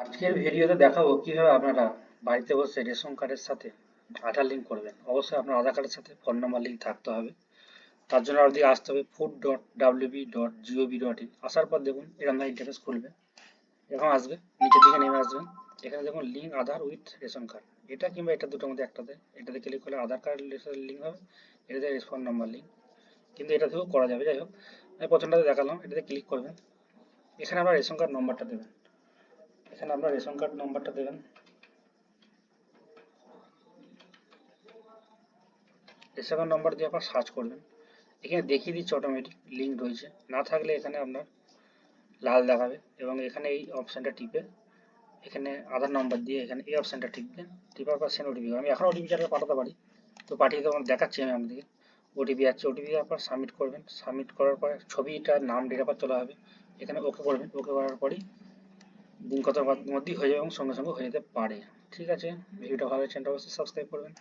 আজকের ভিডিওতে দেখাবো কিভাবে আপনারা বাড়িতে বসে রেশন কার্ডের সাথে আধার লিঙ্ক করবেন। অবশ্যই আপনার আধার কার্ডের সাথে ফোন নাম্বার লিঙ্ক থাকতে হবে। তার জন্য আপনাদের আসতে হবে food.wb.gov.in। আসার পর দেখুন এরকম ইন্টারফেস খুলবে, এরকম আসবে, নিচের দিকে নেমে আসবেন। এখানে দেখুন link Aadhaar with ration card, এটা কিংবা এটা দুটোর মধ্যে একটাতে, এটাতে ক্লিক করলে আধার কার্ড লিঙ্ক হবে, এটাতে ফোন নাম্বার লিঙ্ক, কিন্তু এটা থেকেও করা যাবে। যাই হোক, আমি প্রথমটাতে দেখালাম, এটাতে ক্লিক করবেন। এখানে আপনার রেশন কার্ড নম্বরটা দেবেন, এখানে আপনার রেশন কার্ড নম্বরটা দেবেন। রেশন কার্ড নম্বর দিয়ে আপনার সার্চ করবেন। এখানে দেখিয়ে দিচ্ছে অটোমেটিক লিঙ্ক রয়েছে, না থাকলে এখানে আপনার লাল দেখাবে এবং এখানে এই অপশানটা টিপে এখানে আধার নম্বর দিয়ে এখানে এই অপশানটা টিপবেন। টিপার পর সেন্ড ওটিপি, আমি এখন ওটিপি চাইলে পাঠাতে পারি, তো পাঠিয়ে দেবো, দেখাচ্ছি আমি আপনাদেরকে। ওটিপি যাচ্ছে, ওটিপি দেওয়ার পর সাবমিট করবেন। সাবমিট করার পর ছবিটার নাম ডেট অফ বার্থ চলে হবে, এখানে ওকে করবেন। ওকে করার পরই দিন কত মধ্যেই হয়ে যাবে এবং সঙ্গে সঙ্গে হয়ে যেতে পারে। ঠিক আছে, ভিডিওটা ভালো লাগলে চ্যানেলটা অবশ্যই সাবস্ক্রাইব করবেন।